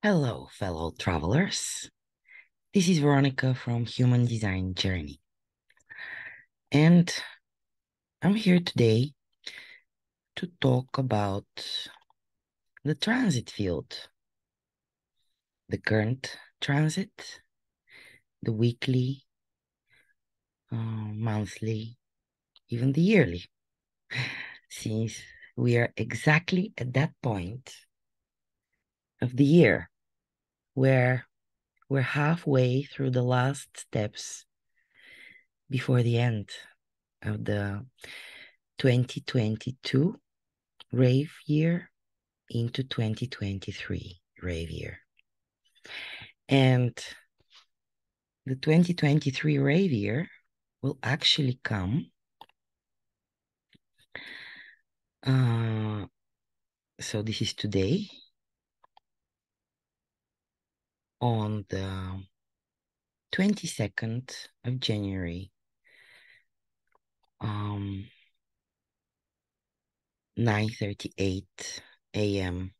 Hello, fellow travelers. This is Veronica from Human Design Journey. And I'm here today to talk about the transit field, the current transit, the weekly, monthly, even the yearly, since we are exactly at that point of the year where we're halfway through the last steps before the end of the 2022 rave year into 2023 rave year. And the 2023 rave year will actually come so this is today on the 22nd of January, 9:38 a.m.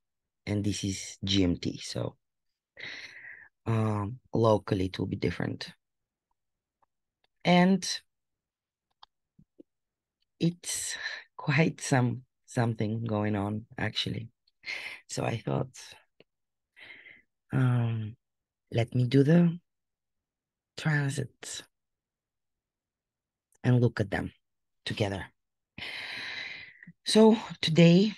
and this is GMT, so locally it will be different. And it's quite something going on actually. So I thought let me do the transits and look at them together. So today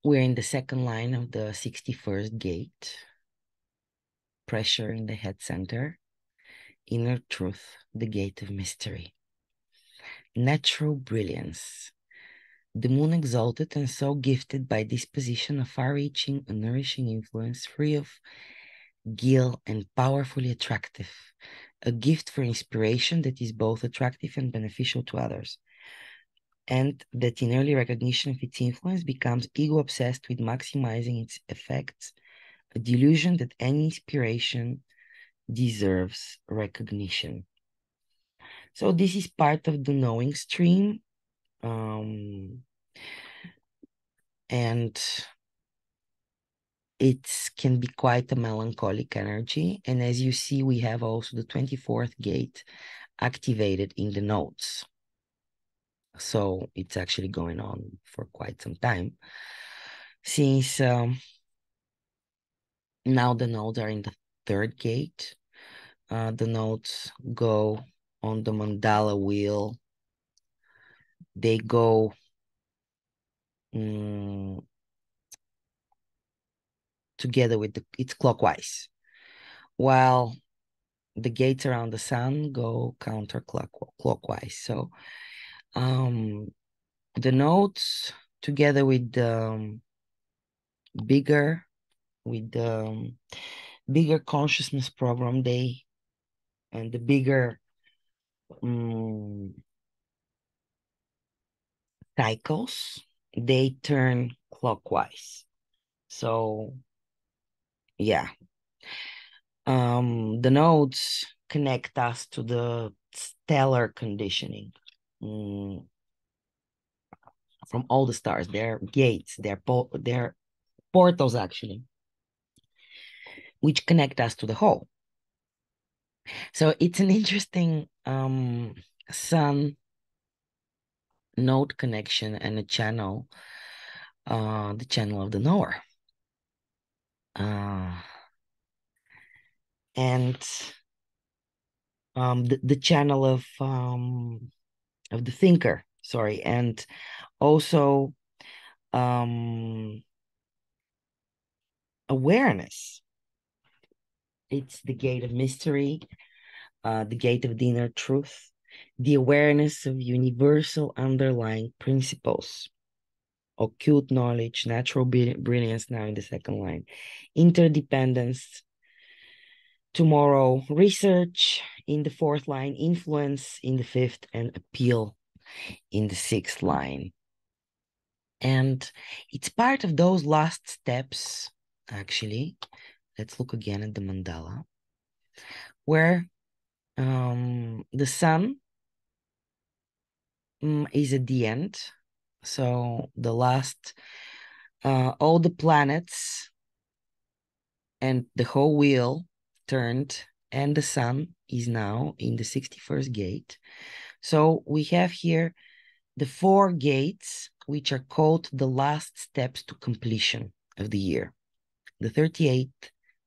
we're in the second line of the 61st gate, pressure in the head center, inner truth, the gate of mystery, natural brilliance, the moon exalted and so gifted by disposition of far-reaching and nourishing influence, free of guile and powerfully attractive, a gift for inspiration that is both attractive and beneficial to others, and that in early recognition of its influence becomes ego-obsessed with maximizing its effects, a delusion that any inspiration deserves recognition. So this is part of the knowing stream, and it can be quite a melancholic energy. And as you see, we have also the 24th gate activated in the nodes. So it's actually going on for quite some time. Since now the nodes are in the third gate, the nodes go on the mandala wheel. They go together with it's clockwise, while the gates around the sun go counterclockwise. So the nodes together with the bigger bigger consciousness program, and the bigger cycles, they turn clockwise. So yeah, the nodes connect us to the stellar conditioning from all the stars. They're gates, they're portals actually, which connect us to the whole. So it's an interesting sun node connection and a channel, the channel of the knower. And the channel of the thinker, sorry, and also awareness. It's the gate of mystery, the gate of the inner truth, the awareness of universal underlying principles, occult knowledge, natural brilliance now in the second line, interdependence, tomorrow, research in the fourth line, influence in the fifth, and appeal in the sixth line. And it's part of those last steps, actually. Let's look again at the mandala, where the sun is at the end. So the last, all the planets and the whole wheel turned, and the sun is now in the 61st gate. So we have here the 4 gates, which are called the last steps to completion of the year: the 38th,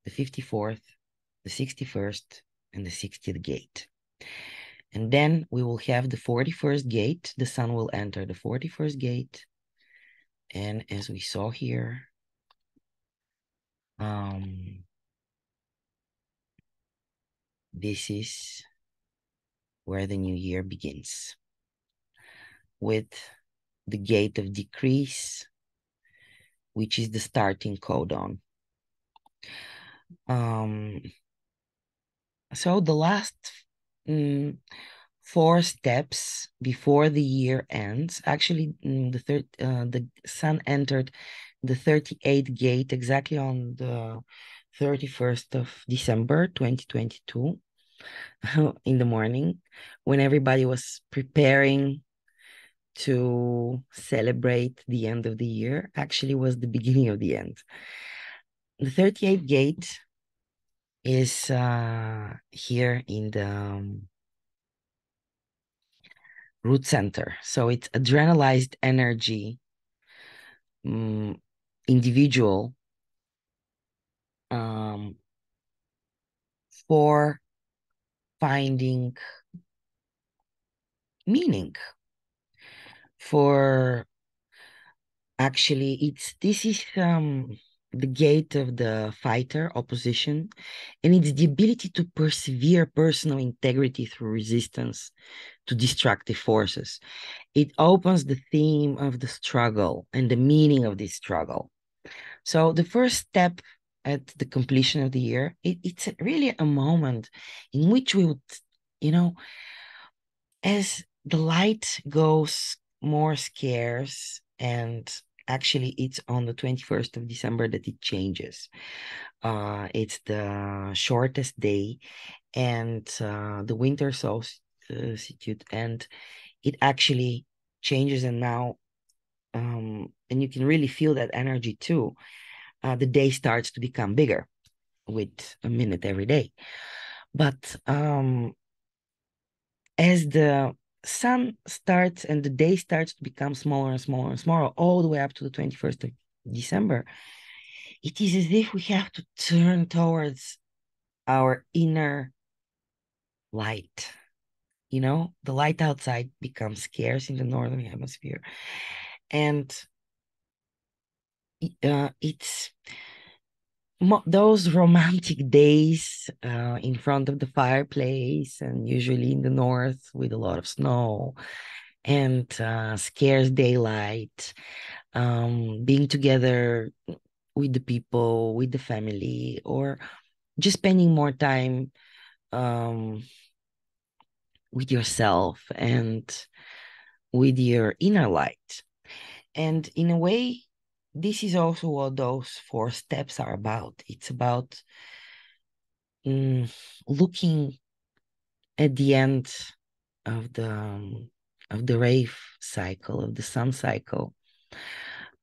the 54th, the 61st, and the 60th gate. And then we will have the 41st gate. The sun will enter the 41st gate. And as we saw here, this is where the new year begins, with the gate of decrease, which is the starting codon. So the last 4 steps before the year ends, actually the sun entered the 38th gate exactly on the 31st of December 2022 in the morning, when everybody was preparing to celebrate the end of the year. Actually was the beginning of the end. The 38th gate is here in the root center. So it's adrenalized energy, individual, for finding meaning, for actually this is the gate of the fighter opposition, and it's the ability to persevere personal integrity through resistance to destructive forces. It opens the theme of the struggle and the meaning of this struggle. So the first step at the completion of the year, it's really a moment in which we would, as the light goes more scarce, and actually it's on the 21st of December that it changes. It's the shortest day, and the winter solstice, and it actually changes, and now and you can really feel that energy too. The day starts to become bigger with a minute every day. But as the sun starts and the day starts to become smaller and smaller and smaller, all the way up to the 21st of December, it is as if we have to turn towards our inner light. The light outside becomes scarce in the northern hemisphere. And it's those romantic days in front of the fireplace, and usually in the north with a lot of snow and scarce daylight, being together with the people, with the family, or just spending more time with yourself and with your inner light. And in a way, this is also what those 4 steps are about. It's about looking at the end of the Rave cycle, of the sun cycle.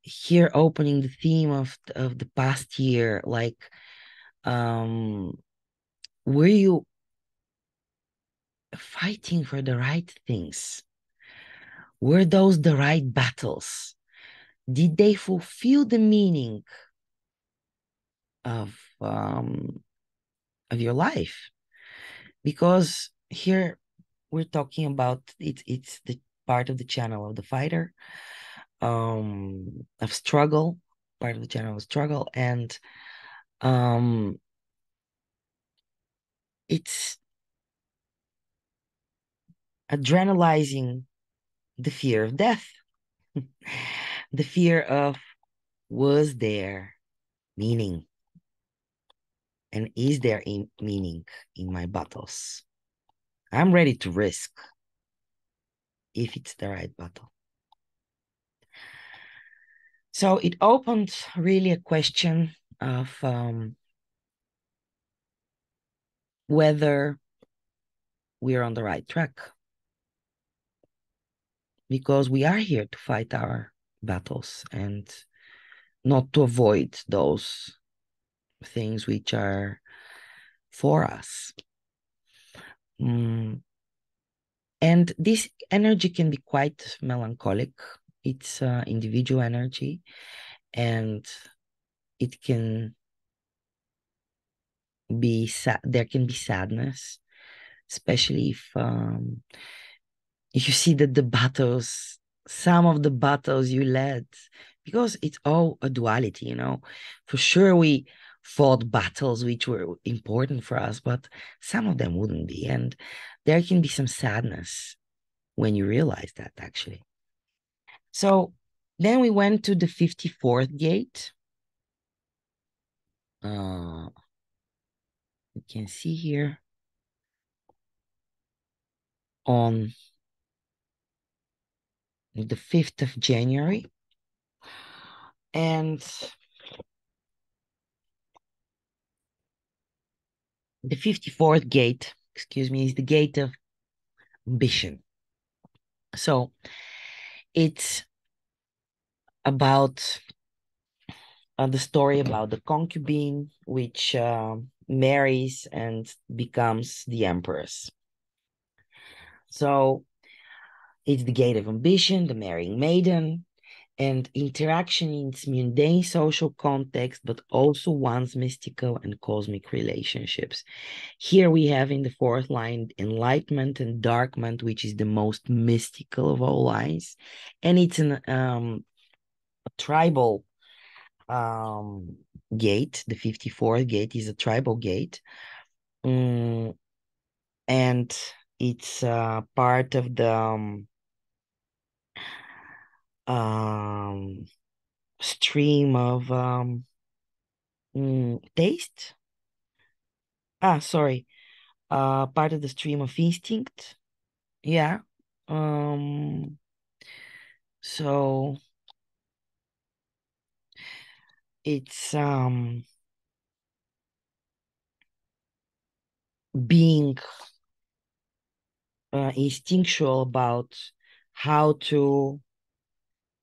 Here, opening the theme of the past year, like, were you fighting for the right things? Were those the right battles? Did they fulfill the meaning of your life? Because here we're talking about it's the part of the channel of the fighter, of struggle, part of the channel of struggle, and it's adrenalizing the fear of death, the fear of, was there meaning, and is there meaning in my battles? I'm ready to risk if it's the right battle. So it opened really a question of whether we're on the right track, because we are here to fight our battles and not to avoid those things which are for us. And this energy can be quite melancholic. It's individual energy, and it can be sad. There can be sadness, especially if you see that the battles, some of the battles you led, because it's all a duality, For sure, we fought battles which were important for us, but some of them wouldn't be. And there can be some sadness when you realize that, actually. So then we went to the 54th gate. You can see here on the 5th of January. And the 54th gate, excuse me, is the gate of ambition. So it's about the story about the concubine, which marries and becomes the empress. So it's the gate of ambition, the marrying maiden, and interaction in its mundane social context, but also one's mystical and cosmic relationships. Here we have in the fourth line enlightenment and darkment, which is the most mystical of all lines. And it's a tribal gate. The 54th gate is a tribal gate. And it's part of the stream of taste. Sorry. Part of the stream of instinct. Yeah. So it's being instinctual about how to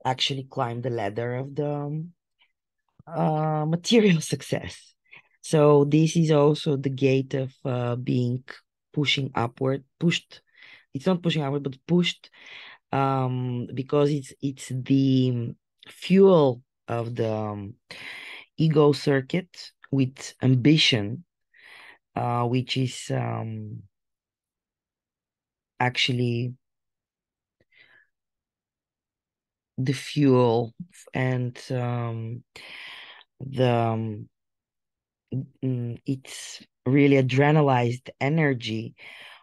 actually climb the ladder of the material success. So this is also the gate of being pushing upward, pushed. It's not pushing upward, but pushed, because it's the fuel of the ego circuit with ambition, which is actually the fuel and the it's really adrenalized energy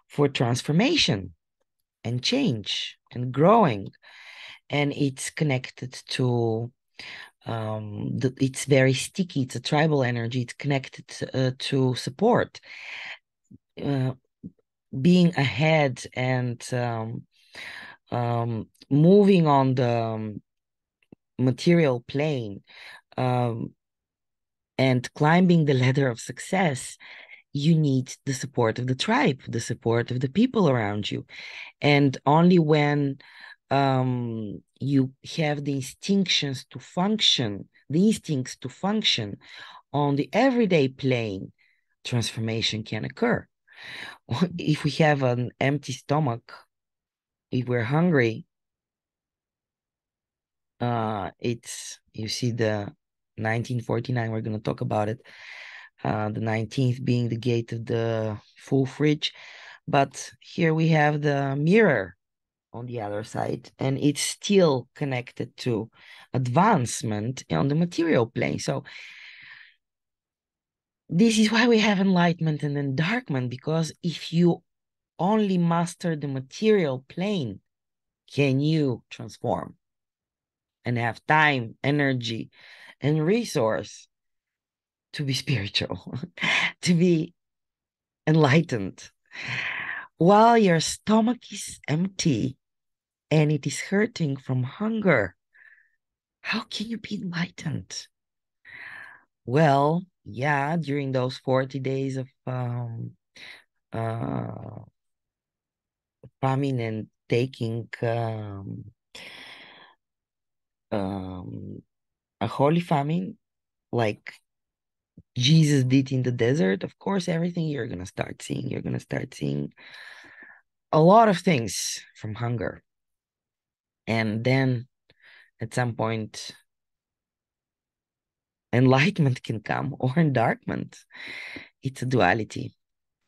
for transformation and change and growing, and it's connected to it's very sticky. It's a tribal energy. It's connected to support, uh, being ahead and moving on the material plane, and climbing the ladder of success. You need the support of the tribe, the support of the people around you. And only when you have the instincts to function on the everyday plane, transformation can occur. If we have an empty stomach, if we're hungry, it's, you see the 1949, we're going to talk about it, the 19th being the gate of the full fridge. But here we have the mirror on the other side, and it's still connected to advancement on the material plane. So this is why we have enlightenment and endarkment, because if you only master the material plane, can you transform and have time, energy, and resource to be spiritual, to be enlightened, while your stomach is empty and it is hurting from hunger? How can you be enlightened? Well, yeah, during those 40 days of uh, famine and taking a holy famine, like Jesus did in the desert, of course, everything you're going to start seeing. You're going to start seeing a lot of things from hunger. And then at some point, enlightenment can come or endarkment. It's a duality.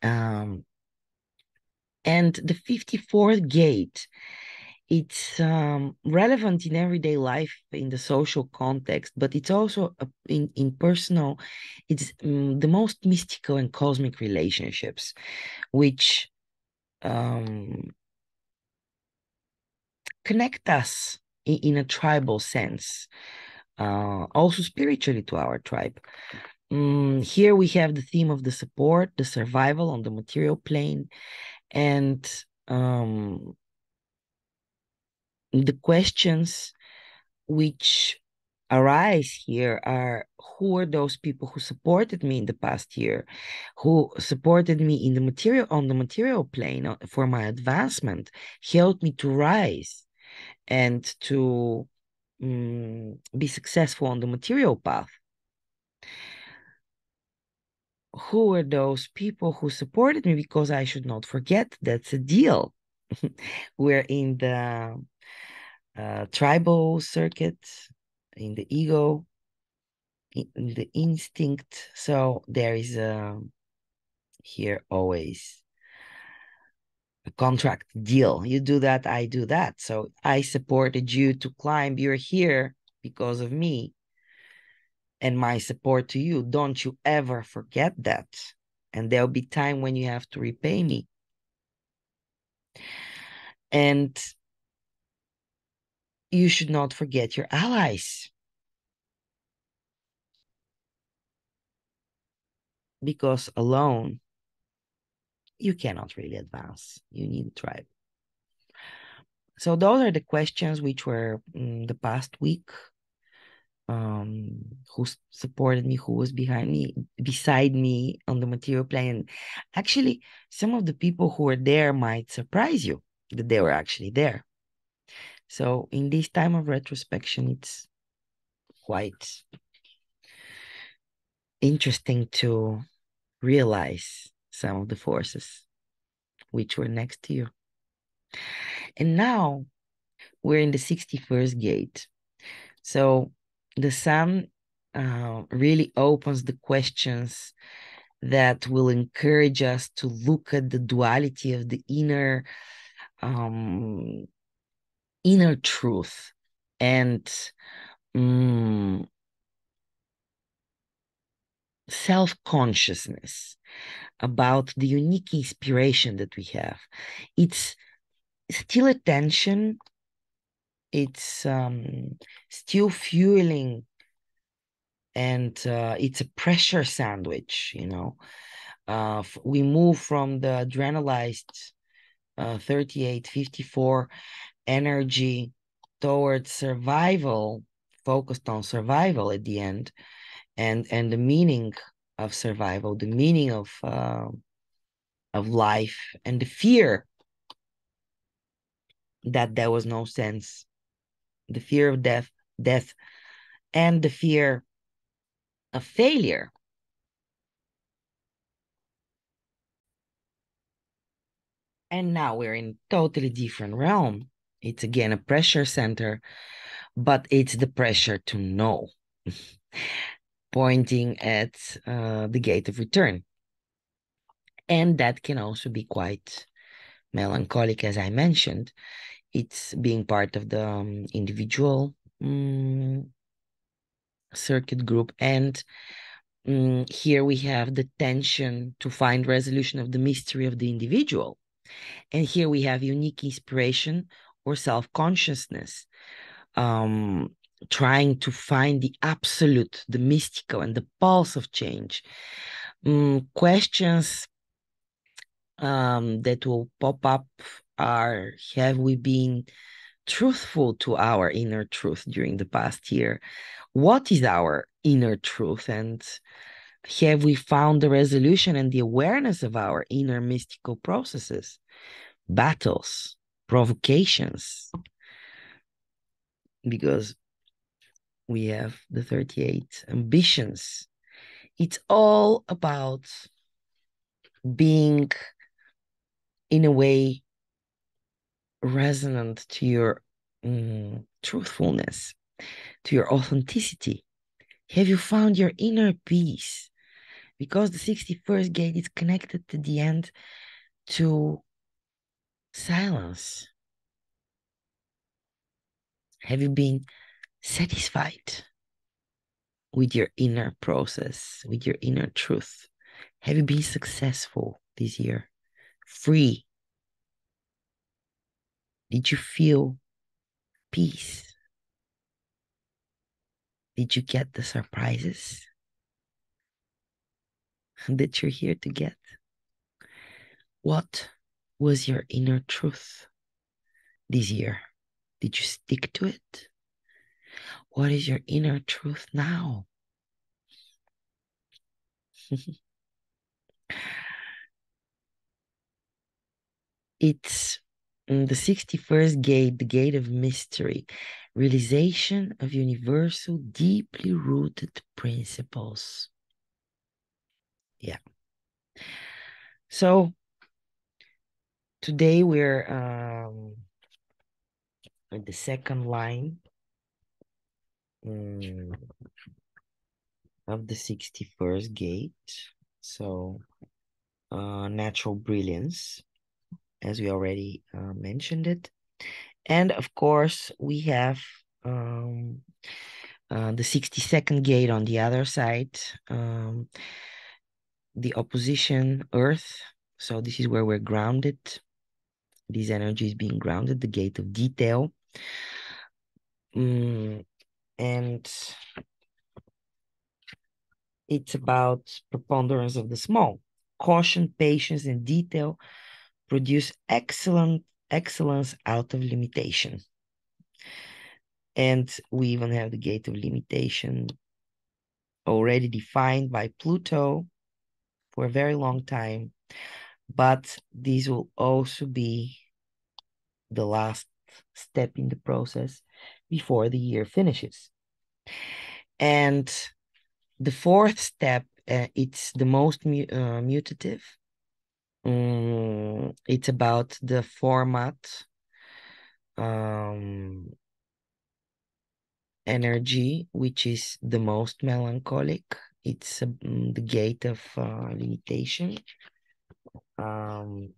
And the 54th gate, it's relevant in everyday life, in the social context, but it's also in personal, it's the most mystical and cosmic relationships, which connect us in a tribal sense, also spiritually to our tribe. Here we have the theme of the support, the survival on the material plane, and the questions which arise here are: who are those people who supported me in the past year, who supported me in the material on the material plane for my advancement, helped me to rise and to be successful on the material path? Who are those people who supported me? Because I should not forget, that's a deal. We're in the tribal circuit, in the ego, in the instinct. So there is here always a contract deal. You do that, I do that. So I supported you to climb. You're here because of me and my support to you. Don't you ever forget that. And there'll be time when you have to repay me. And you should not forget your allies, because alone you cannot really advance. You need a tribe. So those are the questions which were the past week. Who supported me, who was beside me on the material plane. Actually, some of the people who were there might surprise you that they were actually there. So in this time of retrospection, it's quite interesting to realize some of the forces which were next to you. And now we're in the 61st gate. So the sun really opens the questions that will encourage us to look at the duality of the inner truth and self-consciousness about the unique inspiration that we have. It's still a tension. It's still fueling, and it's a pressure sandwich, we move from the adrenalized 3854 energy towards survival, focused on survival at the end, and the meaning of survival, the meaning of life, and the fear that there was no sense, the fear of death, and the fear of failure. And now we're in a totally different realm. It's again a pressure center, but it's the pressure to know, pointing at the gate of return. And that can also be quite melancholic, as I mentioned. It's being part of the individual circuit group. And here we have the tension to find resolution of the mystery of the individual. And here we have unique inspiration or self-consciousness, trying to find the absolute, the mystical, and the pulse of change. Questions that will pop up are: have we been truthful to our inner truth during the past year? What is our inner truth? And have we found the resolution and the awareness of our inner mystical processes, battles, provocations? Because we have the 38 ambitions it's all about being, in a way, resonant to your truthfulness, to your authenticity. Have you found your inner peace? Because the 61st gate is connected to the end to silence. Have you been satisfied with your inner process, with your inner truth? Have you been successful this year? Free? Did you feel peace? Did you get the surprises that you're here to get? What was your inner truth this year? Did you stick to it? What is your inner truth now? It's the 61st gate, the gate of mystery, realization of universal, deeply rooted principles. Yeah. So today we're at the second line of the 61st gate. So natural brilliance, as we already mentioned it. And of course, we have the 62nd gate on the other side, the opposition, Earth. So this is where we're grounded. This energy is being grounded, the gate of detail. And it's about preponderance of the small. Caution, patience, and detail produce excellence out of limitation. And we even have the gate of limitation already defined by Pluto for a very long time. But this will also be the last step in the process before the year finishes. And the fourth step, it's the most mutative. It's about the format, energy, which is the most melancholic. It's the gate of limitation. And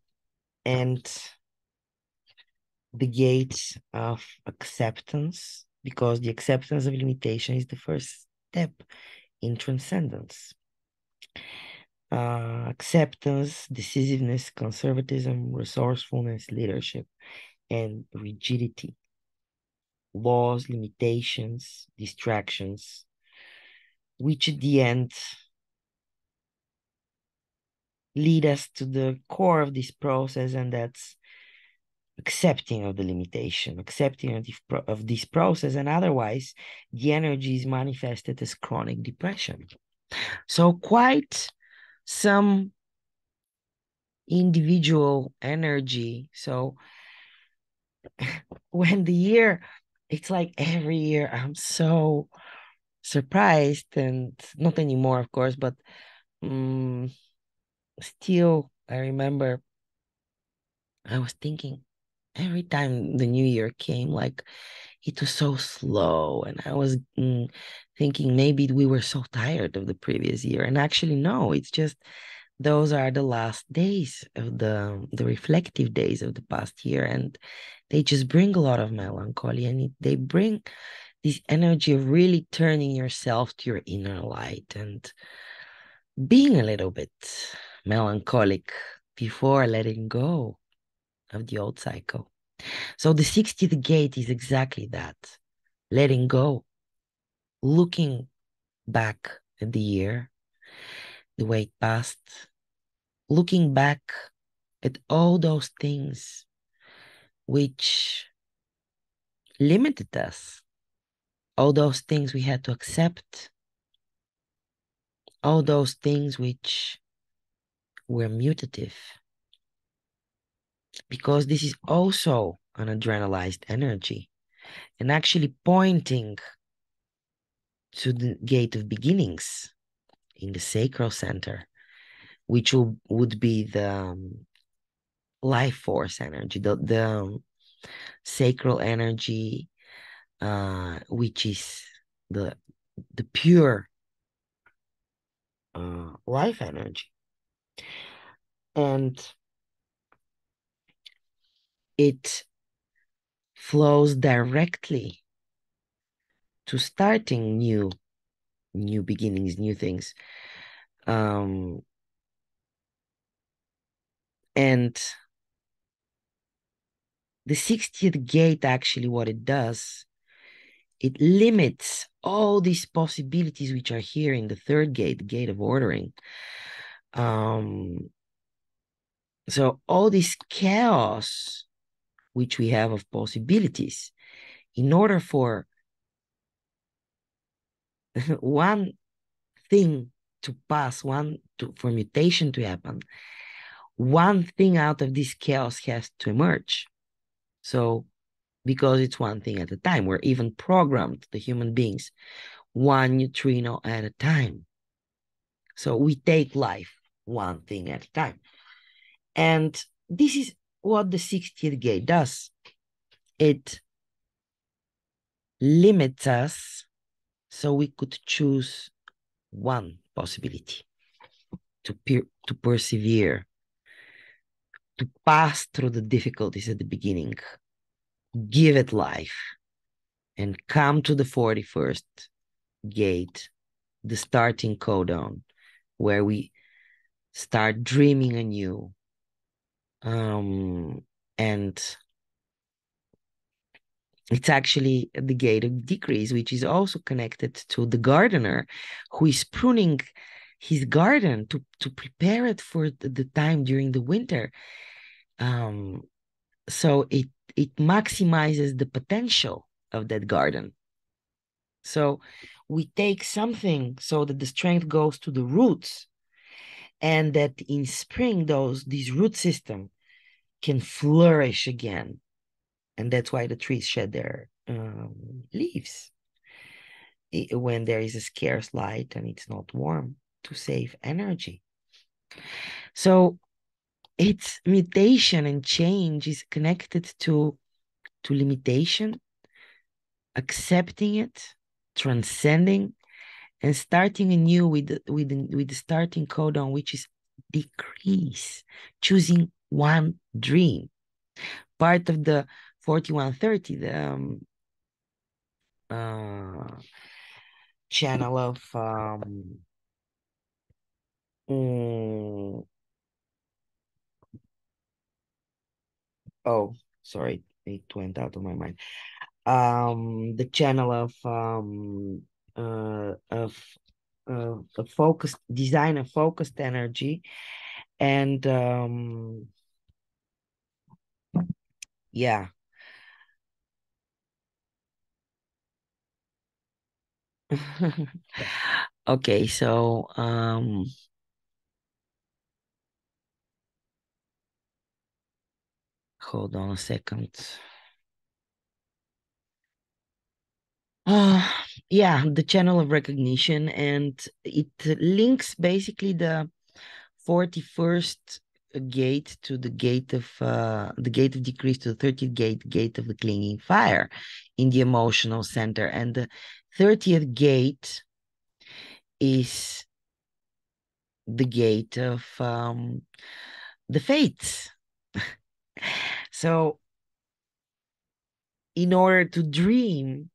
the gate of acceptance, because the acceptance of limitation is the first step in transcendence. Acceptance, decisiveness, conservatism, resourcefulness, leadership, and rigidity. Laws, limitations, distractions, which at the end lead us to the core of this process, and that's accepting of the limitation, accepting of this process, and otherwise the energy is manifested as chronic depression. So quite some individual energy. So when the year, it's like every year I'm so surprised, and not anymore, of course, but still I remember I was thinking every time the new year came, like it was so slow, and I was thinking maybe we were so tired of the previous year, and actually no, it's just those are the last days of the reflective days of the past year, and they just bring a lot of melancholy, and they bring this energy of really turning yourself to your inner light and being a little bit melancholic before letting go of the old cycle. So the 60th gate is exactly that, letting go, looking back at the year, the way it passed, looking back at all those things which limited us, all those things we had to accept, all those things which were mutative, because this is also an adrenalized energy and actually pointing to the gate of beginnings. in the sacral center, which would be the life force energy, the sacral energy, which is the pure life energy. And it flows directly to starting new beginnings, new things. And the 60th gate, actually, what it does, it limits all these possibilities which are here in the third gate, the gate of ordering. So all this chaos which we have of possibilities, in order for one thing to pass, for mutation to happen, one thing out of this chaos has to emerge. So because it's one thing at a time, we're even programmed, the human beings, one neutrino at a time. So we take life one thing at a time. And this is what the 60th gate does. It limits us so we could choose one possibility to persevere, to pass through the difficulties at the beginning, give it life, and come to the 41st gate, the starting codon, where we start dreaming anew. And it's actually the gate of decrease, which is also connected to the gardener who is pruning his garden to prepare it for the time during the winter. So it maximizes the potential of that garden. So we take something so that the strength goes to the roots, and that in spring this root system can flourish again. And that's why the trees shed their leaves when there is a scarce light and it's not warm, to save energy. So its mutation and change is connected to limitation, accepting it, transcending, and starting anew with the starting codon, which is decrease, choosing one dream. Part of the 4130, the channel of oh, sorry, it went out of my mind. The channel of a focused design, a focused energy, and yeah. Okay, so hold on a second. Yeah, the channel of recognition, and it links basically the 41st gate to the gate of decrease, to the 30th gate of the clinging fire in the emotional center. And the 30th gate is the gate of the fates. So in order to dream,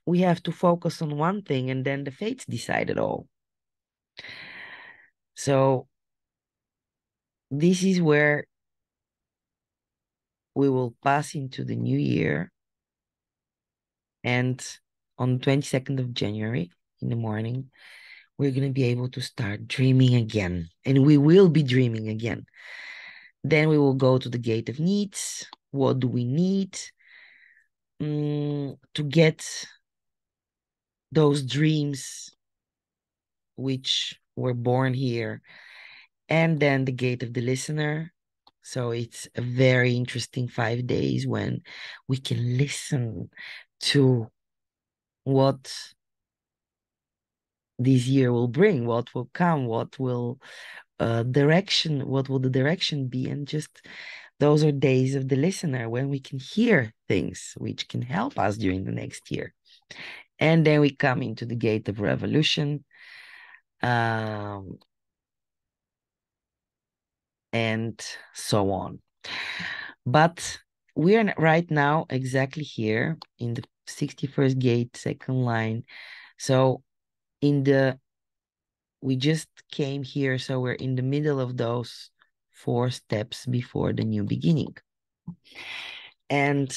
we have to focus on one thing, and then the fates decide it all. So this is where we will pass into the new year. And on 22nd of January in the morning, we're going to be able to start dreaming again. And we will be dreaming again. Then we will go to the gate of needs. What do we need to get those dreams which were born here? And then the gate of the listener. So it's a very interesting 5 days when we can listen to what this year will bring, what will come, what will what will the direction be, and just those are days of the listener when we can hear things which can help us during the next year. And then we come into the gate of revolution, and so on. But we are right now exactly here in the 61st gate, second line. So we just came here, so we're in the middle of those 4 steps before the new beginning. And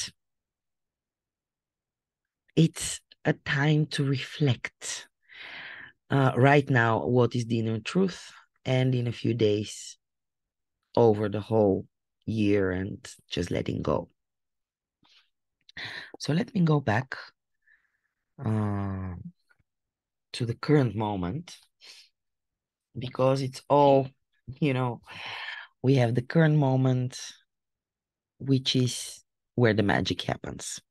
it's a time to reflect right now what is the inner truth, and in a few days over the whole year, and just letting go. So let me go back to the current moment, because it's all, we have the current moment, which is where the magic happens.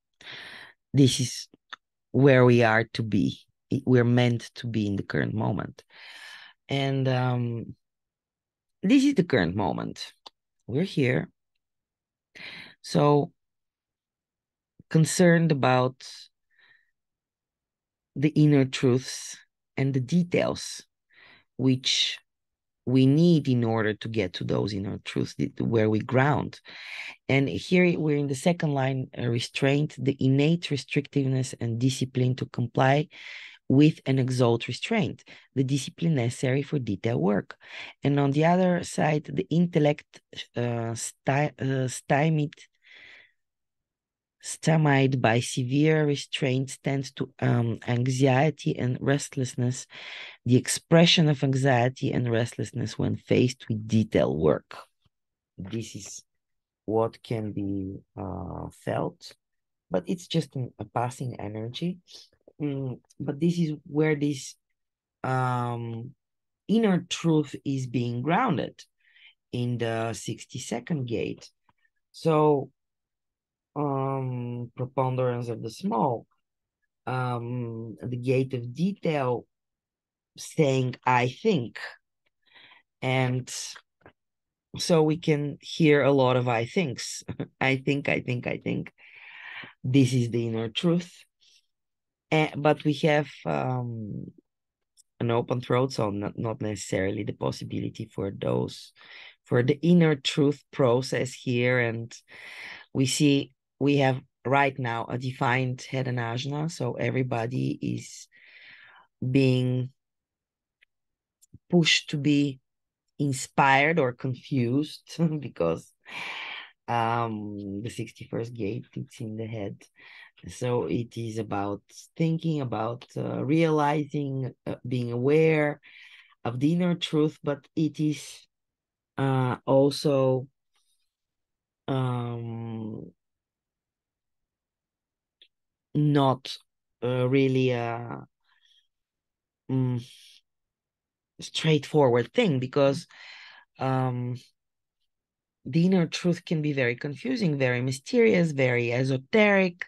This is where we are to be. We're meant to be in the current moment. And this is the current moment. We're here. So concerned about the inner truths and the details which we need in order to get to those inner truths where we ground. And here we're in the second line, restraint, the innate restrictiveness and discipline to comply with and exalt restraint, the discipline necessary for detailed work. And on the other side, the intellect stymied by severe restraint tends to anxiety and restlessness, the expression of anxiety and restlessness when faced with detailed work. This is what can be felt, but it's just a passing energy. But this is where this inner truth is being grounded in the 62nd gate. So preponderance of the small, the gate of detail saying I think, and so we can hear a lot of I thinks. I think this is the inner truth. But we have an open throat, so not necessarily the possibility for the inner truth process here. And we have right now a defined head and ajna, so everybody is being pushed to be inspired or confused because the 61st gate, it's in the head. So it is about thinking, about realizing, being aware of the inner truth, but it is also not really a straightforward thing, because the inner truth can be very confusing, very mysterious, very esoteric,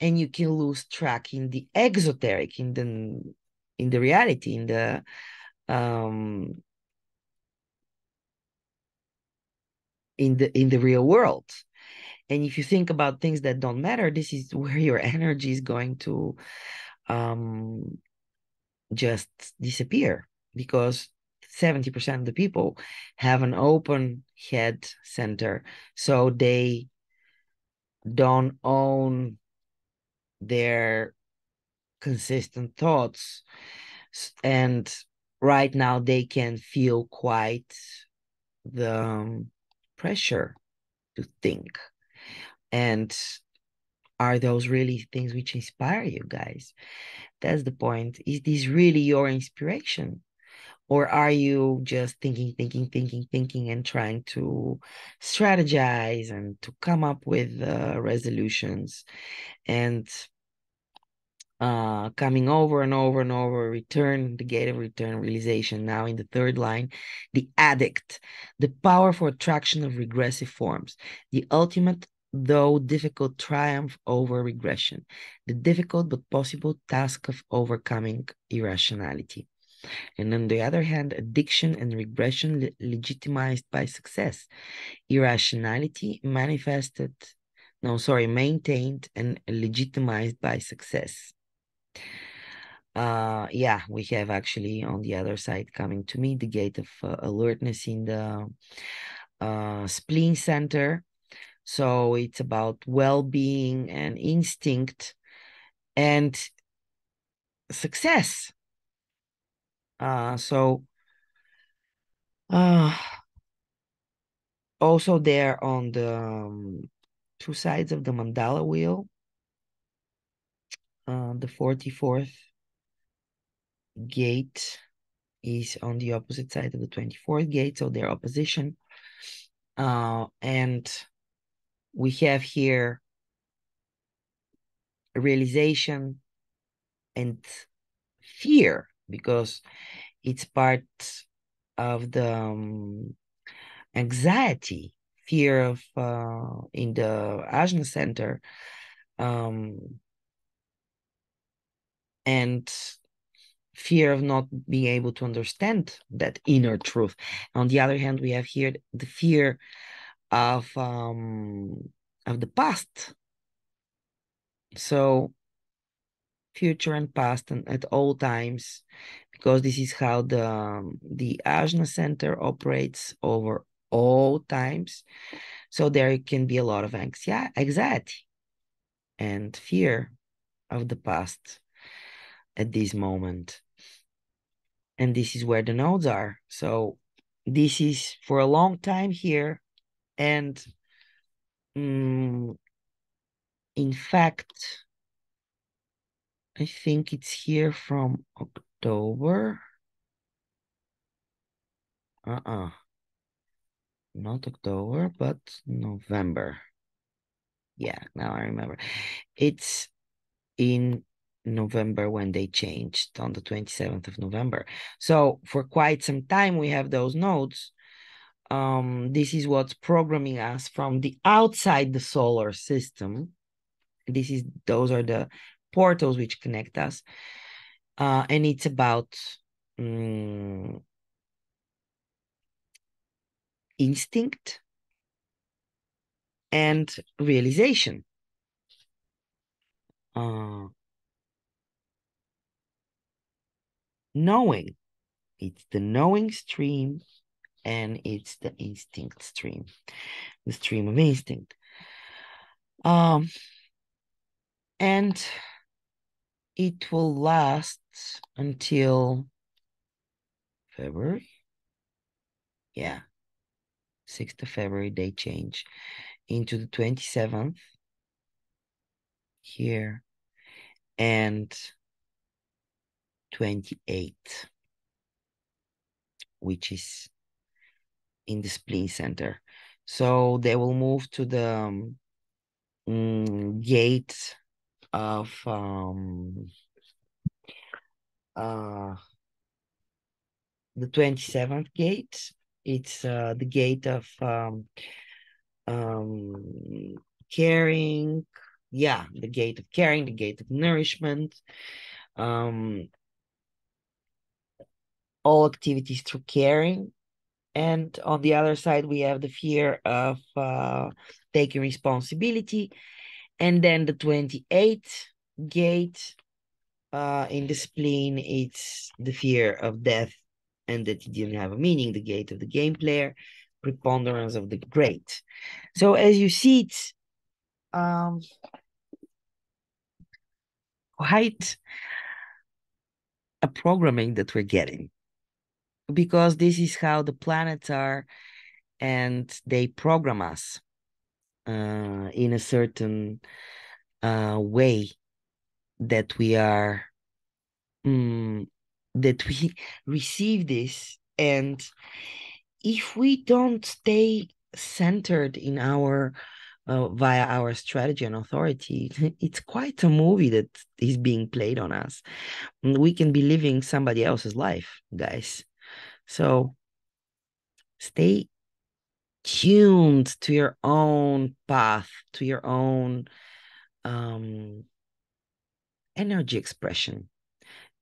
and you can lose track in the exoteric, in the reality, in the in the real world. And if you think about things that don't matter, this is where your energy is going to just disappear, because 70% of the people have an open head center, so they don't own their consistent thoughts, and right now they can feel quite the pressure to think. And are those really things which inspire you guys? That's the point. Is this really your inspiration? Or are you just thinking, and trying to strategize and to come up with resolutions, and coming over and over and over, the gate of return, realization. Now in the third line, the addict, the power for attraction of regressive forms, the ultimate though difficult triumph over regression, the difficult but possible task of overcoming irrationality. And on the other hand, addiction and regression legitimized by success. Irrationality maintained and legitimized by success. Yeah, we have actually on the other side coming to me the gate of alertness in the spleen center. So it's about well-being and instinct and success. So also there on the two sides of the mandala wheel, the 44th gate is on the opposite side of the 24th gate, so they're opposition. And we have here realization and fear, because it's part of the anxiety, fear of in the Ajna center, and fear of not being able to understand that inner truth. On the other hand, we have here the fear of the past. So future and past, and at all times, because this is how the Ajna center operates over all times. So there can be a lot of anxiety and fear of the past at this moment. And this is where the nodes are. So this is for a long time here. And in fact, I think it's here from October. Not October, but November. Yeah, now I remember. It's in November when they changed on the 27th of November. So for quite some time, we have those nodes. This is what's programming us from the outside the solar system. Those are the portals which connect us. And it's about instinct and realization. Knowing. It's the knowing stream and it's the instinct stream, the stream of instinct. And it will last until February. Yeah, 6th of February, they change into the 27th here and 28th, which is in the spleen center. So they will move to the gate of the 27th gate. It's the gate of caring. Yeah, the gate of caring, the gate of nourishment. All activities through caring. And on the other side, we have the fear of taking responsibility. And then the 28th gate in the spleen, it's the fear of death and that it didn't have a meaning, the gate of the game player, preponderance of the great. So as you see, it's quite a programming that we're getting, because this is how the planets are and they program us in a certain way that we are that we receive this. And if we don't stay centered in our via our strategy and authority, it's quite a movie that is being played on us. We can be living somebody else's life, guys. So stay tuned to your own path, to your own energy expression.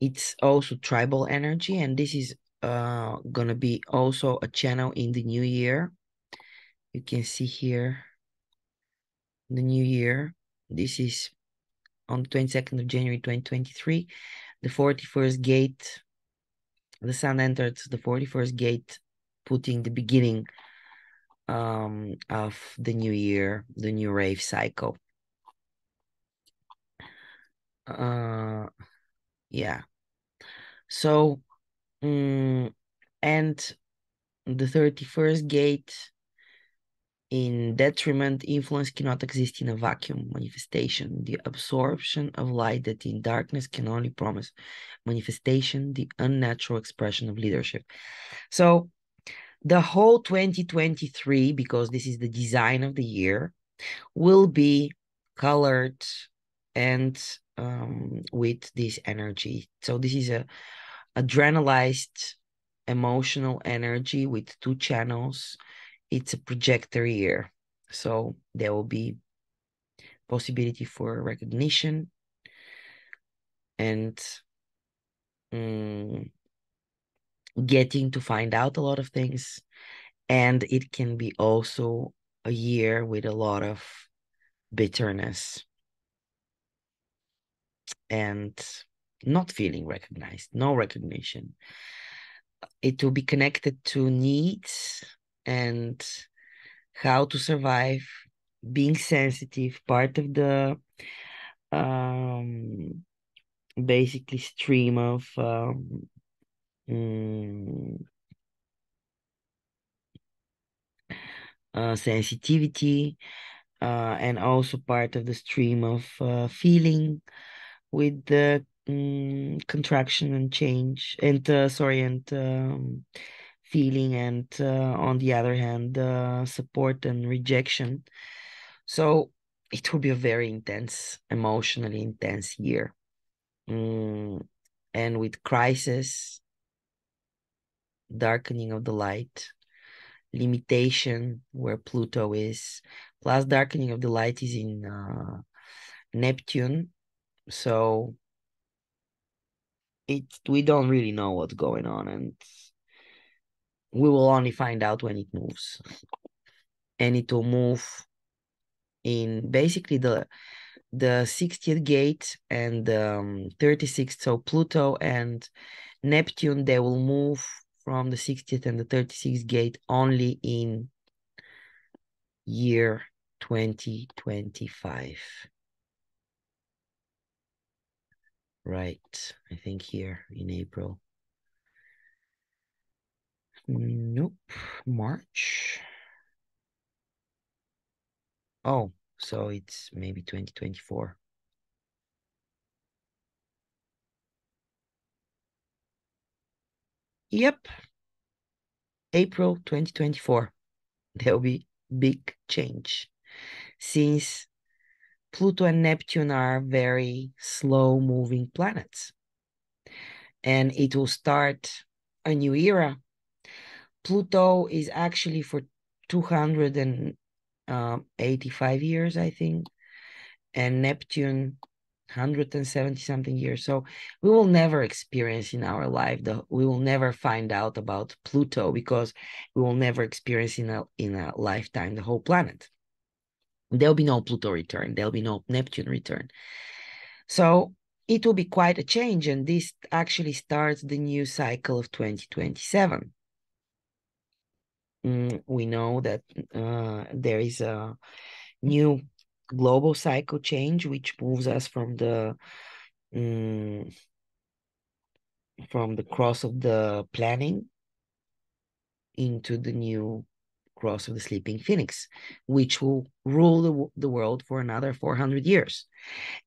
It's also tribal energy, and this is gonna be also a channel in the new year. You can see here the new year. This is on the 22nd of January 2023, the 41st gate. The sun entered the 41st gate, putting the beginning of the new year, the new rave cycle. Yeah. So, and the 31st gate, in detriment, influence cannot exist in a vacuum manifestation. The absorption of light that in darkness can only promise manifestation, the unnatural expression of leadership. So the whole 2023, because this is the design of the year, will be colored and with this energy. So this is a adrenalized emotional energy with two channels. It's a projector year. So there will be possibility for recognition and getting to find out a lot of things. And it can be also a year with a lot of bitterness and not feeling recognized, no recognition. It will be connected to needs and how to survive, being sensitive, part of the um basically stream of mm, sensitivity, and also part of the stream of feeling with the contraction and change and sorry and feeling, and on the other hand support and rejection. So it will be a very intense, emotionally intense year. And with crisis, darkening of the light, limitation where Pluto is, plus darkening of the light is in Neptune. So we don't really know what's going on, and we will only find out when it moves. And it will move in basically the 60th gate and 36th. So Pluto and Neptune, they will move from the 60th and the 36th gate only in year 2025. Right, I think here in April. Nope, March. Oh, so it's maybe 2024. Yep, April 2024. There'll be big change since Pluto and Neptune are very slow moving planets, and it will start a new era. Pluto is actually for 285 years, I think, and Neptune 170 something years. So we will never experience in our life we will never find out about Pluto, because we will never experience in a lifetime the whole planet. There'll be no Pluto return, there'll be no Neptune return. So it will be quite a change, and this actually starts the new cycle of 2027. We know that there is a new global cycle change, which moves us from the cross of the planning into the new cross of the sleeping phoenix, which will rule the world for another 400 years.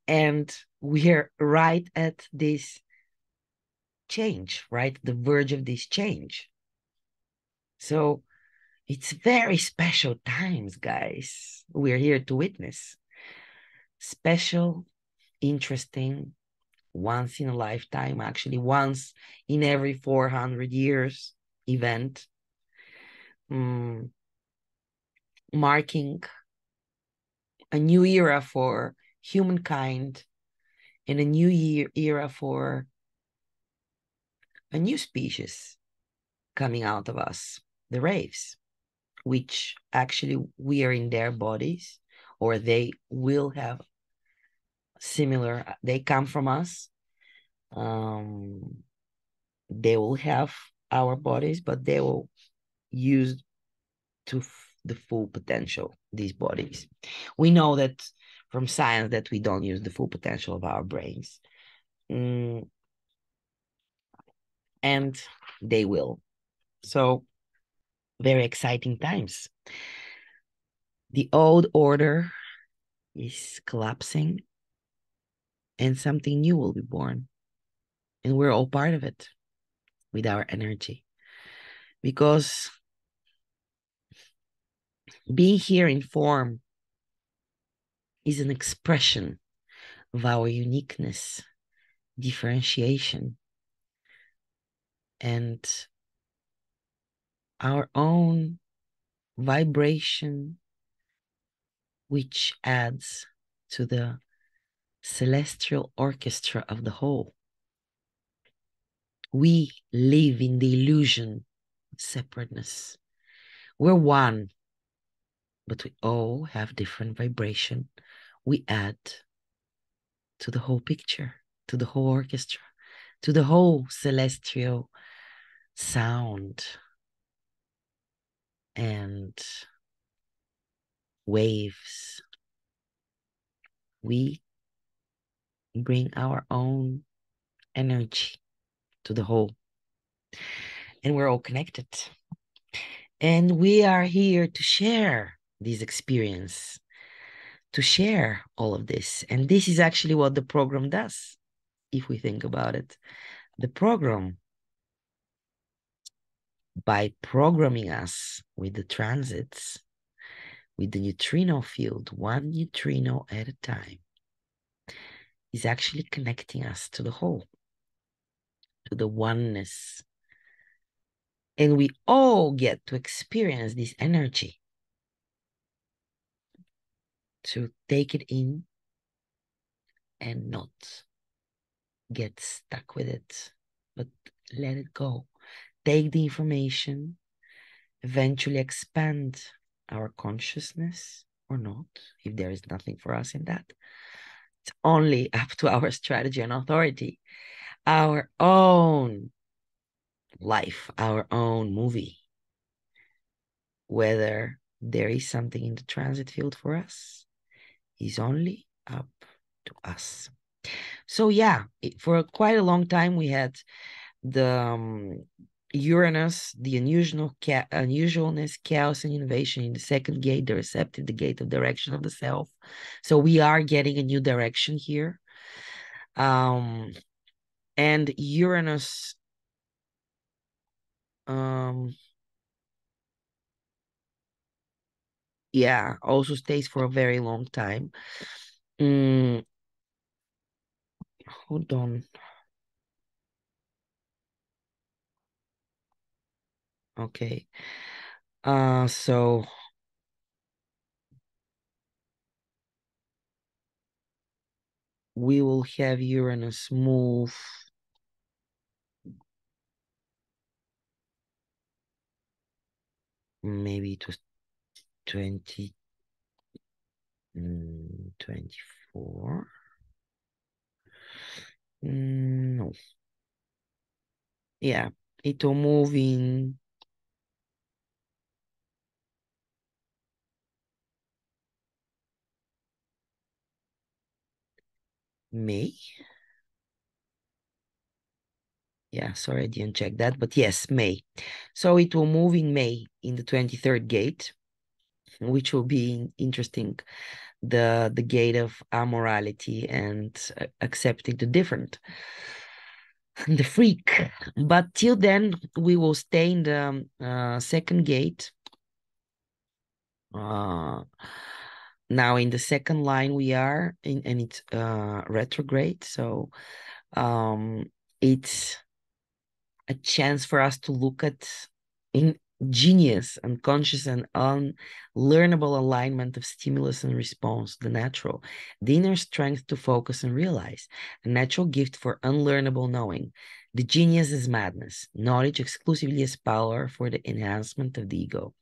And we're right at this change, right? The verge of this change. So it's very special times, guys. We're here to witness. Special, interesting, once in a lifetime, actually, once in every 400 years event, marking a new era for humankind and a new era for a new species coming out of us, the raves, which actually we are in their bodies, or they will have similar, they come from us. They will have our bodies, but they will use to the full potential these bodies. We know that from science that we don't use the full potential of our brains. And they will. So very exciting times. The old order is collapsing and something new will be born. And we're all part of it with our energy. Because being here in form is an expression of our uniqueness, differentiation, and our own vibration, which adds to the celestial orchestra of the whole. We live in the illusion of separateness. We're one, but we all have different vibration. We add to the whole picture, to the whole orchestra, to the whole celestial sound and waves. We bring our own energy to the whole, and we're all connected. And we are here to share this experience, to share all of this. And this is actually what the program does, if we think about it. The program, by programming us with the transits, with the neutrino field, one neutrino at a time, is actually connecting us to the whole, to the oneness. And we all get to experience this energy, to take it in and not get stuck with it, but let it go. Take the information, eventually expand our consciousness or not, if there is nothing for us in that. It's only up to our strategy and authority, our own life, our own movie, whether there is something in the transit field for us is only up to us. So yeah, for quite a long time we had the Uranus, the unusualness, chaos, and innovation in the second gate, the receptive, the gate of direction of the self. So we are getting a new direction here. And Uranus, yeah, also stays for a very long time. Hold on. Okay. So we will have Uranus move maybe it was 24. No. Yeah, it will move in May. Yeah, sorry, I didn't check that, but yes, May. So it will move in May in the 23rd gate, which will be interesting. The gate of amorality and accepting the different, the freak. But till then, we will stay in the second gate. Now in the second line we are in, and it's retrograde. So it's a chance for us to look at in genius, unconscious and unlearnable alignment of stimulus and response, the natural, the inner strength to focus and realize, a natural gift for unlearnable knowing. The genius is madness, knowledge exclusively as power for the enhancement of the ego,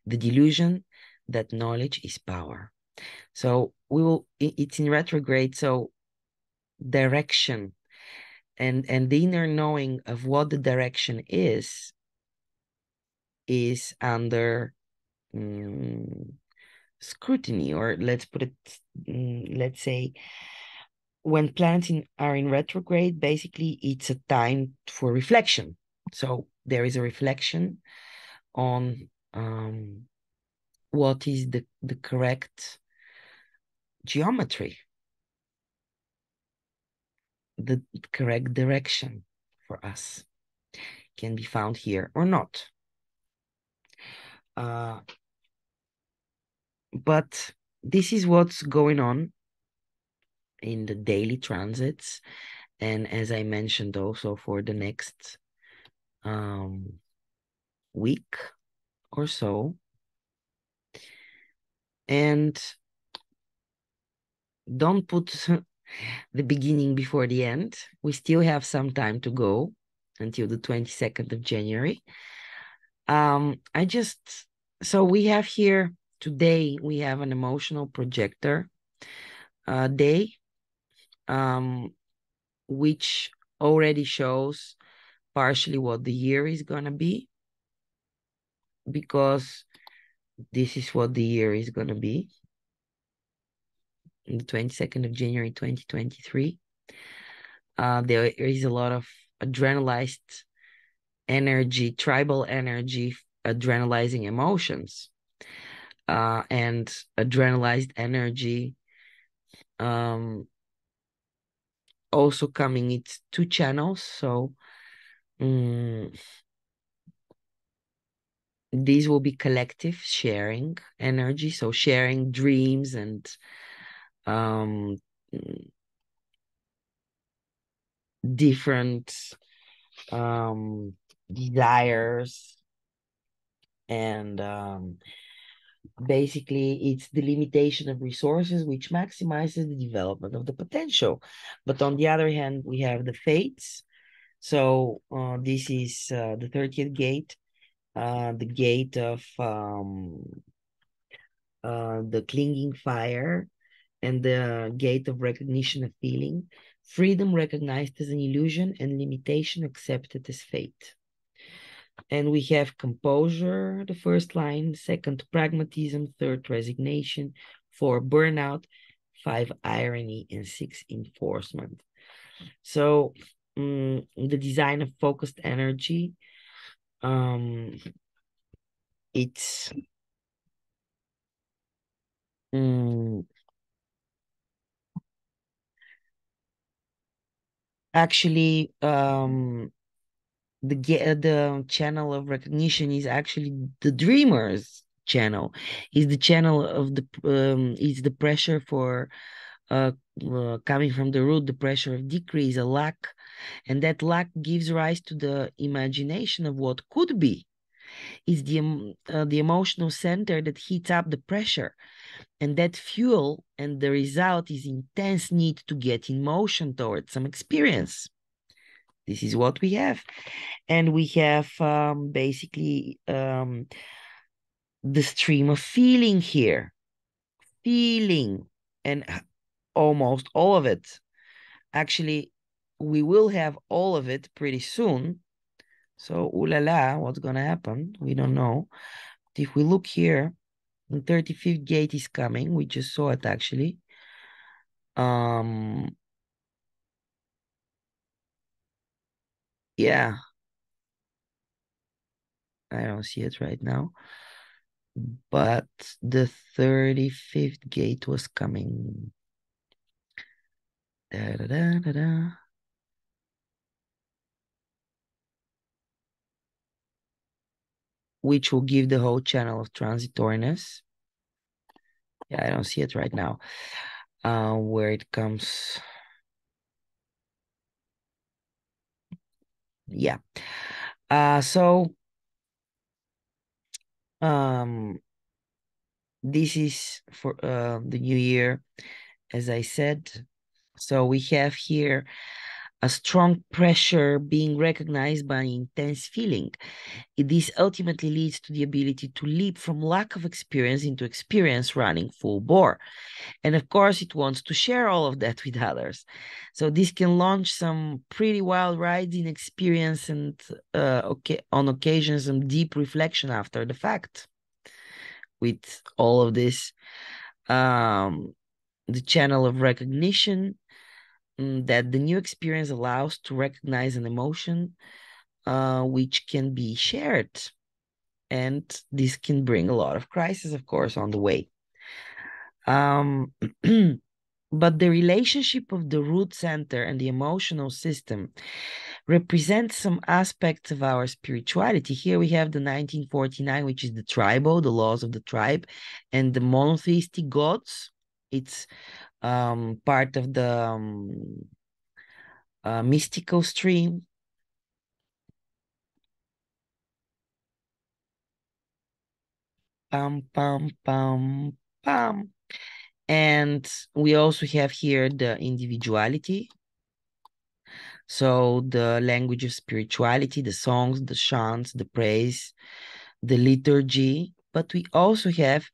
the delusion that knowledge is power. So it's in retrograde, so direction and the inner knowing of what the direction is under scrutiny, or let's put it, let's say, when planets are in retrograde, basically it's a time for reflection. So there is a reflection on what is the correct geometry, the correct direction for us can be found here or not. But this is what's going on in the daily transits. And as I mentioned also for the next week or so. And don't put the beginning before the end. We still have some time to go until the 22nd of January. So we have here today, we have an emotional projector day, which already shows partially what the year is going to be, because this is what the year is going to be. On the 22nd of January, 2023. There is a lot of adrenalized energy, tribal energy, adrenalizing emotions, and adrenalized energy also coming. It's two channels, so these will be collective sharing energy, so sharing dreams and different desires, and basically it's the limitation of resources which maximizes the development of the potential. But on the other hand, we have the fates. So this is the 30th gate, the gate of the clinging fire, and the gate of recognition of feeling, freedom recognized as an illusion and limitation accepted as fate. And we have composure, the first line, second, pragmatism, third, resignation, four, burnout, five, irony, and six, enforcement. So the design of focused energy, it's actually the channel of recognition is actually the dreamer's channel. Is the channel of the is the pressure for coming from the root, the pressure of decrease, a lack, and that lack gives rise to the imagination of what could be. Is the emotional center that heats up the pressure, and that fuel, and the result is intense need to get in motion towards some experience. This is what we have. And we have basically the stream of feeling here. Feeling, and almost all of it. Actually, we will have all of it pretty soon. So, ooh la la, what's going to happen? We don't know. But if we look here, the 35th gate is coming. We just saw it actually. Yeah. I don't see it right now. But the 35th gate was coming. Da, da, da, da, da. Which will give the whole channel of transitoriness. Yeah, I don't see it right now. Where it comes. Yeah. So This is for the new year, as I said. So we have here a strong pressure being recognized by intense feeling. This ultimately leads to the ability to leap from lack of experience into experience running full bore. And of course, it wants to share all of that with others. So this can launch some pretty wild rides in experience and on occasion, some deep reflection after the fact. With all of this, the channel of recognition that the new experience allows to recognize an emotion which can be shared. And this can bring a lot of crisis, of course, on the way. Um, but the relationship of the root center and the emotional system represents some aspects of our spirituality. Here we have the 1949, which is the tribal, the laws of the tribe, and the monotheistic gods. It's part of the mystical stream. Pam, pam, pam, pam. And we also have here the individuality. So the language of spirituality, the songs, the chants, the praise, the liturgy. But we also have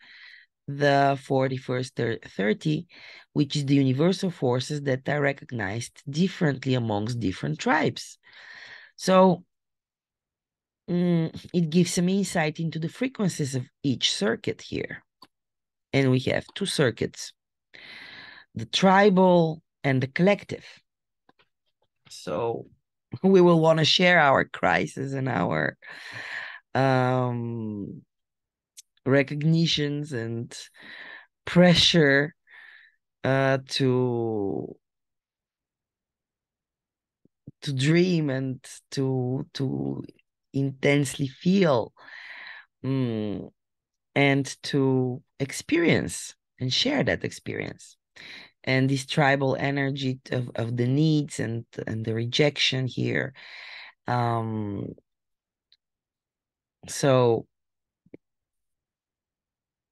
the 41st 30, which is the universal forces that are recognized differently amongst different tribes. So it gives some insight into the frequencies of each circuit here. And we have two circuits, the tribal and the collective. So we will want to share our crisis and our um, recognitions and pressure to dream and to intensely feel and to experience and share that experience. And this tribal energy of the needs and the rejection here. So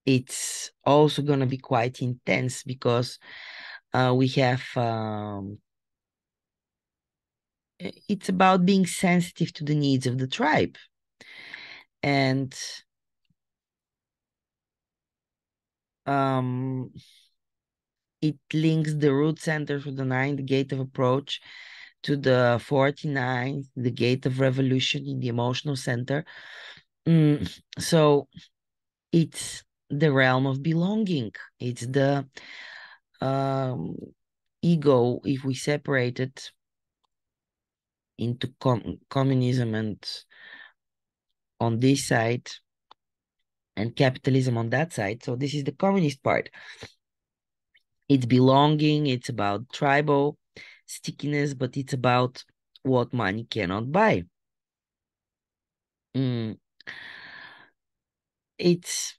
it's also going to be quite intense because we have it's about being sensitive to the needs of the tribe. And it links the root center to the 9th, the gate of approach, to the 49th, the gate of revolution in the emotional center. So it's the realm of belonging. It's the ego, if we separate it into communism and on this side and capitalism on that side. So this is the communist part. It's belonging, it's about tribal stickiness, but it's about what money cannot buy. It's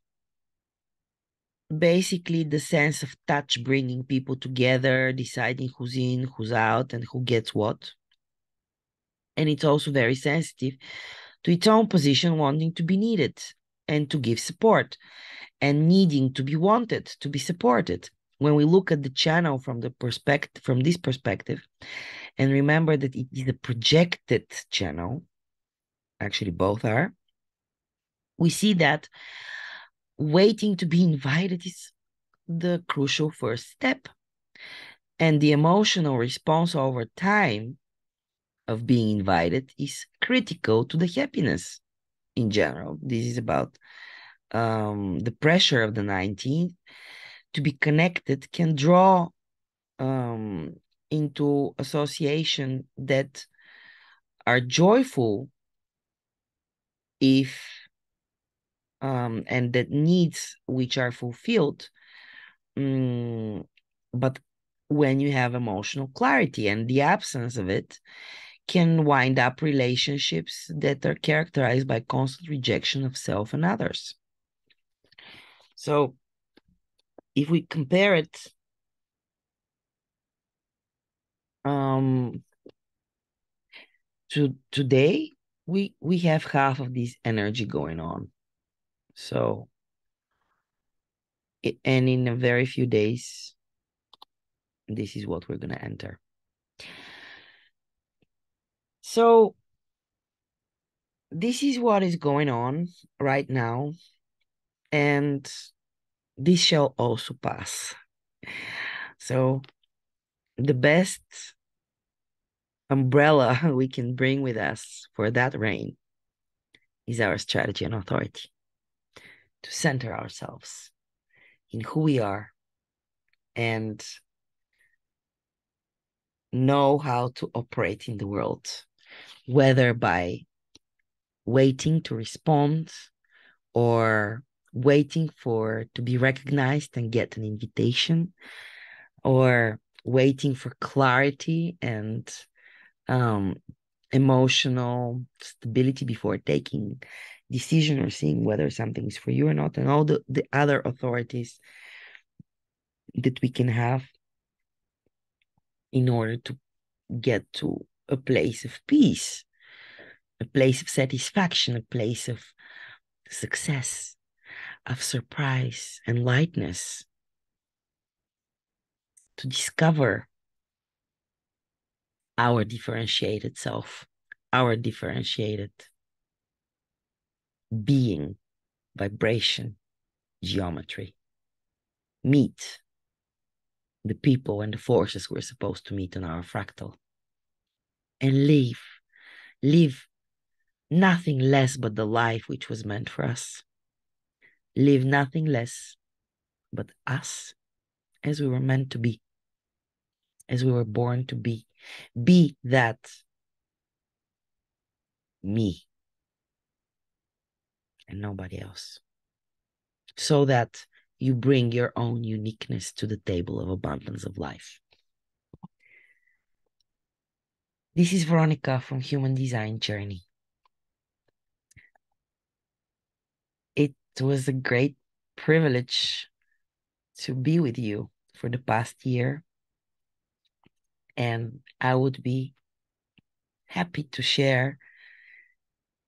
basically the sense of touch bringing people together, deciding who's in, who's out, and who gets what. And it's also very sensitive to its own position, wanting to be needed and to give support and needing to be wanted, to be supported. When we look at the channel from this perspective, and remember that it is a projected channel, actually both are, we see that waiting to be invited is the crucial first step. And the emotional response over time of being invited is critical to the happiness in general. This is about the pressure of the 19th to be connected can draw into association that are joyful if and that needs which are fulfilled. But when you have emotional clarity, and the absence of it can wind up relationships that are characterized by constant rejection of self and others. So if we compare it to today, we have half of this energy going on. So, and in a very few days, this is what we're going to enter. So, this is what is going on right now. And this shall also pass. So, the best umbrella we can bring with us for that rain is our strategy and authority to center ourselves in who we are and know how to operate in the world, whether by waiting to respond or waiting for to be recognized and get an invitation, or waiting for clarity and emotional stability before taking decision or seeing whether something is for you or not, and all the other authorities that we can have in order to get to a place of peace, a place of satisfaction, a place of success, of surprise and lightness, to discover our differentiated self, our differentiated being, vibration, geometry. Meet the people and the forces we're supposed to meet on our fractal. And live nothing less but the life which was meant for us. Live nothing less but us as we were meant to be, as we were born to be. Be that me and nobody else, so that you bring your own uniqueness to the table of abundance of life. This is Veronica from Human Design Journey. It was a great privilege to be with you for the past year, and I would be happy to share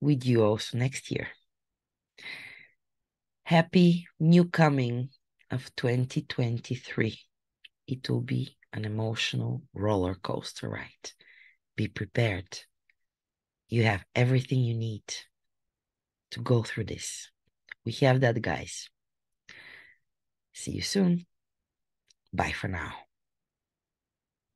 with you also next year. Happy new coming of 2023. It will be an emotional roller coaster ride. Be prepared. You have everything you need to go through this. We have that, guys. See you soon. Bye for now.